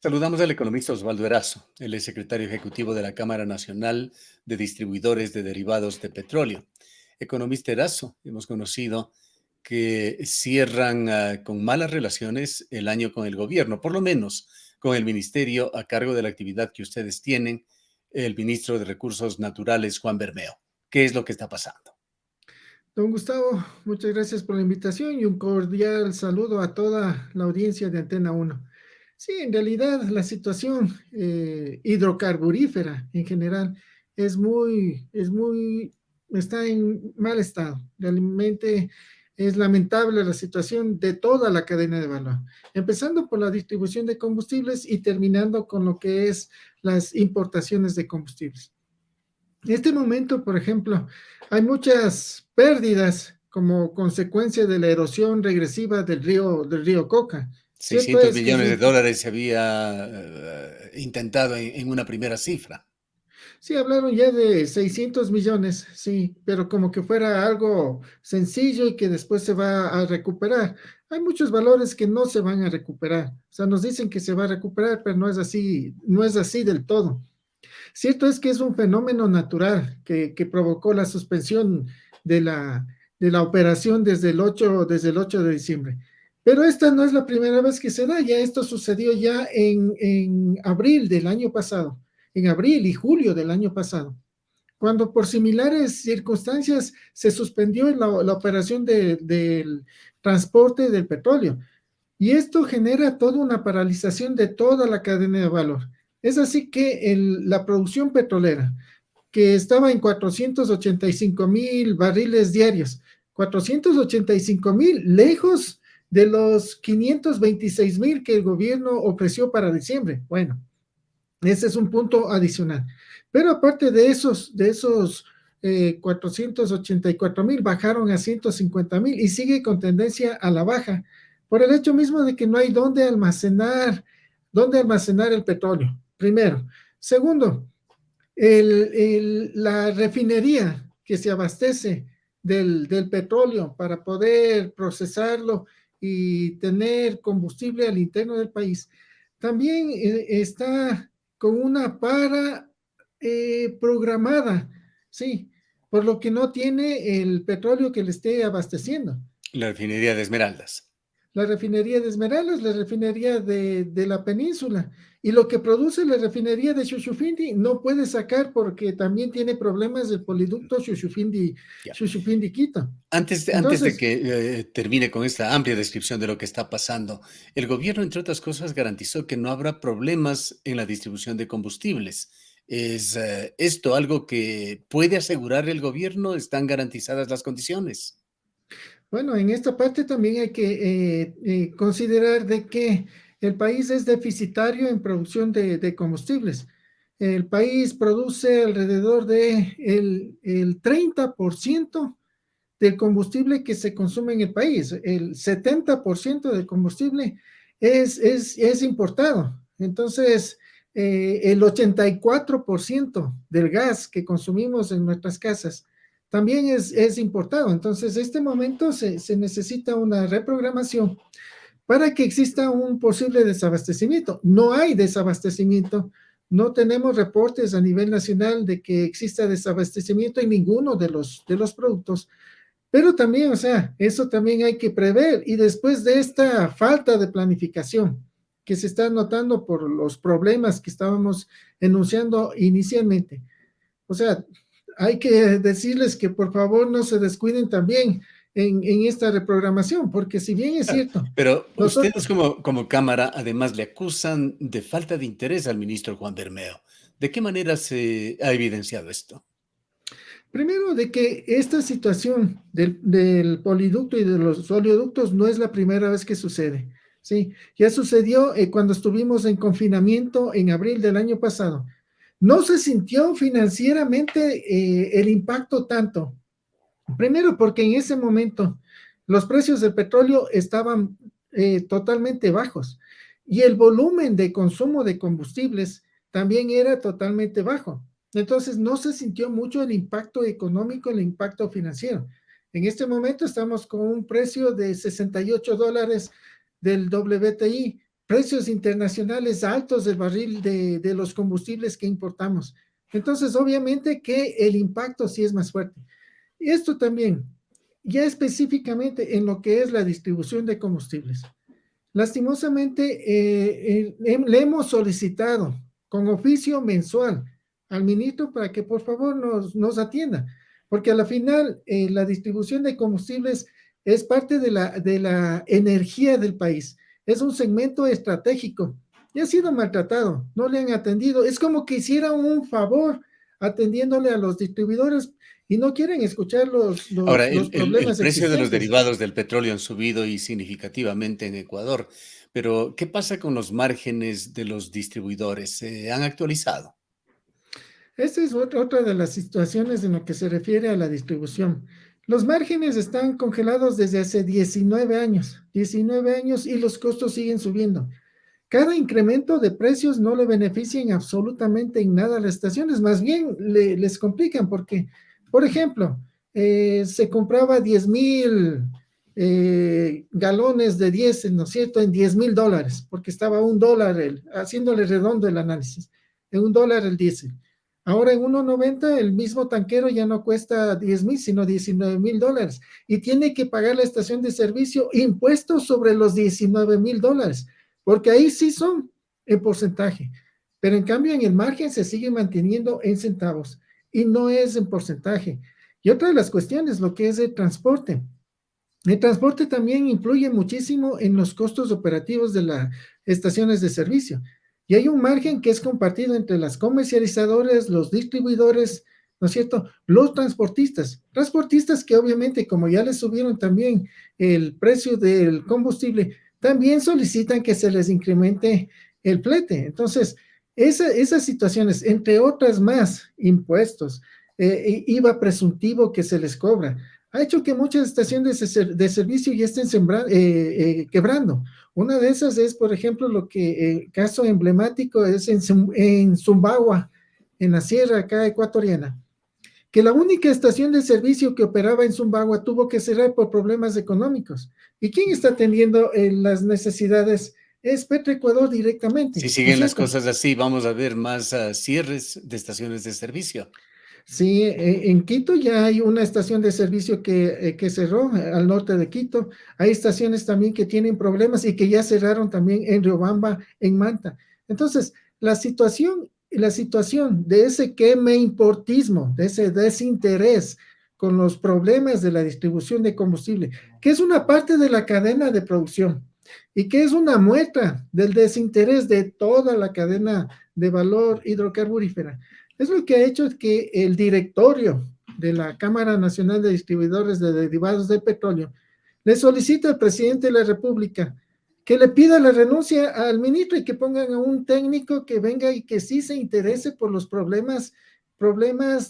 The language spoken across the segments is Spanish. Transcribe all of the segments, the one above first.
Saludamos al economista Osvaldo Erazo. Él es secretario ejecutivo de la Cámara Nacional de Distribuidores de Derivados de Petróleo. Economista Erazo, hemos conocido que cierran con malas relaciones el año con el gobierno, por lo menos con el ministerio a cargo de la actividad que ustedes tienen, el ministro de Recursos Naturales, Juan Bermeo. ¿Qué es lo que está pasando? Don Gustavo, muchas gracias por la invitación y un cordial saludo a toda la audiencia de Antena 1. Sí, en realidad la situación hidrocarburífera en general está en mal estado. Realmente es lamentable la situación de toda la cadena de valor, empezando por la distribución de combustibles y terminando con lo que es las importaciones de combustibles. En este momento, por ejemplo, hay muchas pérdidas como consecuencia de la erosión regresiva del río Coca. Cierto 600 es que millones de dólares se había intentado en una primera cifra. sí, hablaron ya de 600 millones, sí, pero como que fuera algo sencillo y que después se va a recuperar. Hay muchos valores que no se van a recuperar. O sea, nos dicen que se va a recuperar, pero no es así, no es así del todo. Cierto es que es un fenómeno natural que provocó la suspensión de la operación desde el 8 de diciembre. Pero esta no es la primera vez que se da, ya esto sucedió ya en abril del año pasado, en abril y julio del año pasado, cuando por similares circunstancias se suspendió la operación del transporte del petróleo. Y esto genera toda una paralización de toda la cadena de valor. Es así que la producción petrolera, que estaba en 485,000 barriles diarios, 485,000, lejos de los 526,000 que el gobierno ofreció para diciembre. Bueno, ese es un punto adicional. Pero aparte de esos 484,000 bajaron a 150,000 y sigue con tendencia a la baja por el hecho mismo de que no hay dónde almacenar el petróleo, primero. Segundo, la refinería que se abastece del petróleo para poder procesarlo y tener combustible al interno del país, también está con una para programada, sí, por lo que no tiene el petróleo que le esté abasteciendo. La refinería de Esmeraldas. La refinería de Esmeraldas, la refinería de la península, y lo que produce la refinería de Shushufindi no puede sacar porque también tiene problemas del poliducto Ya. Shushufindi-Quito. Antes de Entonces, que termine con esta amplia descripción de lo que está pasando, el gobierno, entre otras cosas, garantizó que no habrá problemas en la distribución de combustibles. ¿Es esto algo que puede asegurar el gobierno? ¿Están garantizadas las condiciones? bueno, en esta parte también hay que considerar de que el país es deficitario en producción de combustibles. El país produce alrededor de el 30% del combustible que se consume en el país. El 70% del combustible es importado. Entonces, el 84% del gas que consumimos en nuestras casas también es importado. Entonces, en este momento se necesita una reprogramación para que exista un posible desabastecimiento. No hay desabastecimiento, no tenemos reportes a nivel nacional de que exista desabastecimiento en ninguno de los productos, pero también, o sea, eso también hay que prever. Y después de esta falta de planificación que se está notando por los problemas que estábamos enunciando inicialmente, o sea, hay que decirles que por favor no se descuiden también en esta reprogramación, porque si bien es Claro, cierto, pero ustedes nosotros, como Cámara además le acusan de falta de interés al ministro Juan Bermeo. ¿De qué manera se ha evidenciado esto? primero de que esta situación del poliducto y de los oleoductos no es la primera vez que sucede. Sí, ya sucedió cuando estuvimos en confinamiento en abril del año pasado. No se sintió financieramente el impacto tanto. Primero porque en ese momento los precios del petróleo estaban totalmente bajos y el volumen de consumo de combustibles también era totalmente bajo. Entonces no se sintió mucho el impacto económico, el impacto financiero. En este momento estamos con un precio de $68 del WTI. precios internacionales altos del barril de los combustibles que importamos. Entonces, obviamente que el impacto sí es más fuerte. Y esto también, ya específicamente en lo que es la distribución de combustibles. Lastimosamente, le hemos solicitado con oficio mensual al ministro para que por favor nos atienda, porque a la final la distribución de combustibles es parte de la energía del país, es un segmento estratégico y ha sido maltratado, no le han atendido, es como que hicieran un favor atendiéndole a los distribuidores y no quieren escuchar Ahora, los el problemas precio de los existentes. derivados del petróleo han subido y significativamente en Ecuador, pero ¿qué pasa con los márgenes de los distribuidores? ¿Se han actualizado? Esta es otra de las situaciones en lo que se refiere a la distribución. Los márgenes están congelados desde hace 19 años y los costos siguen subiendo. Cada incremento de precios no le beneficia en absolutamente en nada a las estaciones, más bien les complican porque, por ejemplo, se compraba 10,000 galones de diésel, ¿no es cierto?, en $10,000, porque estaba $1, haciéndole redondo el análisis, en $1 el diésel. Ahora en 1.90 el mismo tanquero ya no cuesta 10,000, sino $19,000 y tiene que pagar la estación de servicio impuestos sobre los $19,000, porque ahí sí son en porcentaje, pero en cambio en el margen se sigue manteniendo en centavos y no es en porcentaje. Y otra de las cuestiones, lo que es el transporte. El transporte también influye muchísimo en los costos operativos de las estaciones de servicio. Y hay un margen que es compartido entre las comercializadoras, los distribuidores, ¿no es cierto? Los transportistas. Transportistas que obviamente, como ya les subieron también el precio del combustible, también solicitan que se les incremente el flete. Entonces, esas situaciones, entre otras más, impuestos, IVA presuntivo que se les cobra, ha hecho que muchas estaciones de servicio ya estén quebrando. Una de esas es, por ejemplo, lo que caso emblemático es en Zumbagua, en la sierra acá ecuatoriana, que la única estación de servicio que operaba en Zumbagua tuvo que cerrar por problemas económicos. ¿Y quién está atendiendo las necesidades? Es Petroecuador Si directamente, ¿no es siguen las cierto? cosas así, vamos a ver más cierres de estaciones de servicio. Sí, en Quito ya hay una estación de servicio que cerró al norte de Quito. Hay estaciones también que tienen problemas y que ya cerraron también en Riobamba, en Manta. Entonces, la situación de ese queme importismo, de ese desinterés con los problemas de la distribución de combustible, que es una parte de la cadena de producción y que es una muestra del desinterés de toda la cadena de valor hidrocarburífera. Es lo que ha hecho que el directorio de la Cámara Nacional de Distribuidores de Derivados del Petróleo le solicita al presidente de la República que le pida la renuncia al ministro y que pongan a un técnico que venga y que sí se interese por los problemas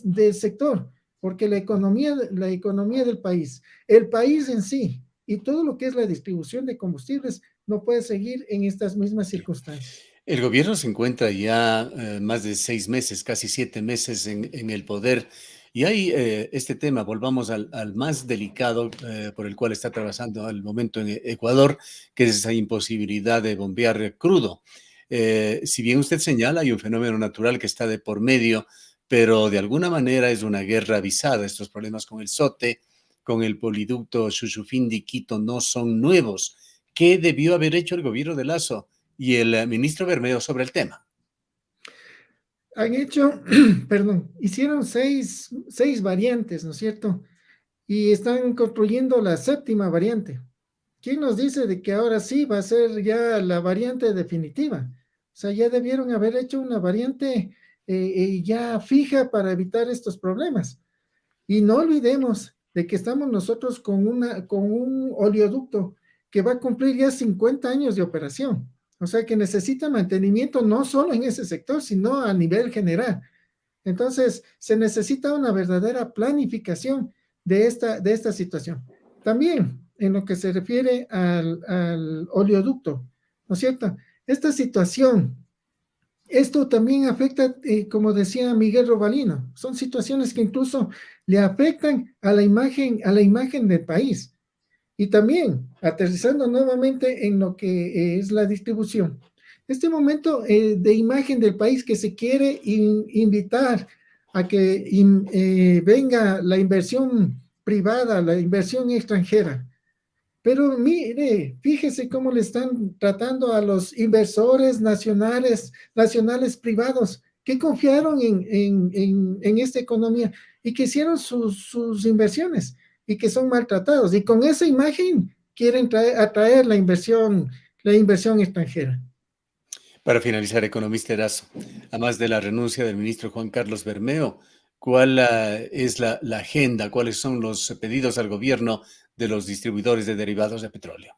del sector, porque la economía del país, el país en sí y todo lo que es la distribución de combustibles no puede seguir en estas mismas circunstancias. El gobierno se encuentra ya más de 6 meses, casi 7 meses en el poder. Y hay este tema, volvamos al más delicado por el cual está atravesando al momento en Ecuador, que es esa imposibilidad de bombear crudo. Si bien usted señala, hay un fenómeno natural que está de por medio, pero de alguna manera es una guerra avisada. Estos problemas con el SOTE, con el poliducto Shushufindi-Quito no son nuevos. ¿Qué debió haber hecho el gobierno de Lazo y el ministro Bermeo sobre el tema? Han hecho, perdón, hicieron seis variantes, ¿no es cierto? Y están construyendo la séptima variante. ¿Quién nos dice de que ahora sí va a ser ya la variante definitiva? O sea, ya debieron haber hecho una variante ya fija para evitar estos problemas. Y no olvidemos de que estamos nosotros con un oleoducto que va a cumplir ya 50 años de operación. O sea que necesita mantenimiento no solo en ese sector, sino a nivel general. Entonces, se necesita una verdadera planificación de esta situación. También en lo que se refiere al oleoducto, ¿no es cierto? Esta situación, esto también afecta, como decía Miguel Robalino, son situaciones que incluso le afectan a la imagen del país. Y también, aterrizando nuevamente en lo que es la distribución, este momento de imagen del país que se quiere invitar a que venga la inversión privada, la inversión extranjera. Pero mire, fíjese cómo le están tratando a los inversores nacionales privados que confiaron en esta economía y que hicieron sus inversiones y que son maltratados. Y con esa imagen quieren atraer la inversión extranjera. Para finalizar, economista Erazo, además de la renuncia del ministro Juan Carlos Bermeo, ¿cuál es la agenda? ¿Cuáles son los pedidos al gobierno de los distribuidores de derivados de petróleo?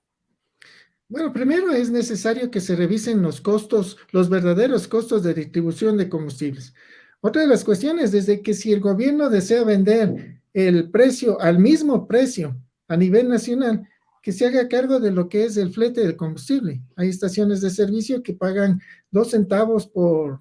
Bueno, primero es necesario que se revisen los costos, los verdaderos costos de distribución de combustibles. Otra de las cuestiones es de que si el gobierno desea vender el precio al mismo precio a nivel nacional, que se haga cargo de lo que es el flete del combustible. Hay estaciones de servicio que pagan 2 centavos por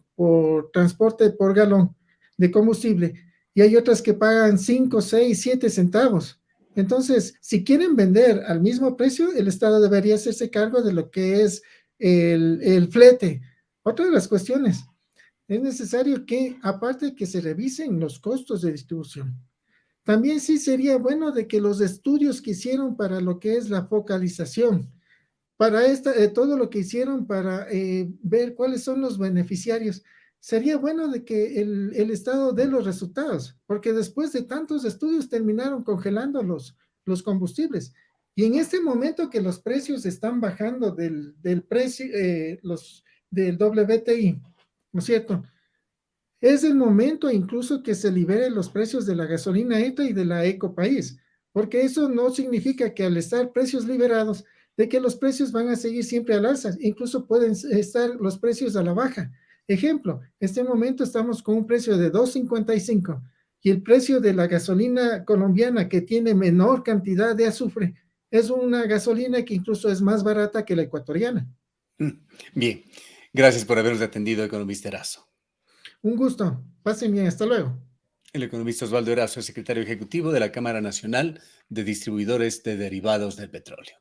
transporte por galón de combustible y hay otras que pagan 5, 6, 7 centavos. Entonces, si quieren vender al mismo precio, el Estado debería hacerse cargo de lo que es el flete. Otra de las cuestiones, es necesario que, aparte de que se revisen los costos de distribución, también sí sería bueno de que los estudios que hicieron para lo que es la focalización, para todo lo que hicieron para ver cuáles son los beneficiarios, sería bueno de que el Estado dé los resultados, porque después de tantos estudios terminaron congelando los combustibles. Y en este momento que los precios están bajando del precio, del WTI, ¿no es cierto? Es el momento incluso que se liberen los precios de la gasolina ETA y de la Ecopaís, porque eso no significa que al estar precios liberados, de que los precios van a seguir siempre al alza, incluso pueden estar los precios a la baja. Ejemplo, en este momento estamos con un precio de 2.55 y el precio de la gasolina colombiana que tiene menor cantidad de azufre es una gasolina que incluso es más barata que la ecuatoriana. Bien, gracias por habernos atendido, economista Erazo. Un gusto, pasen bien, hasta luego. El economista Osvaldo Erazo es secretario ejecutivo de la Cámara Nacional de Distribuidores de Derivados del Petróleo.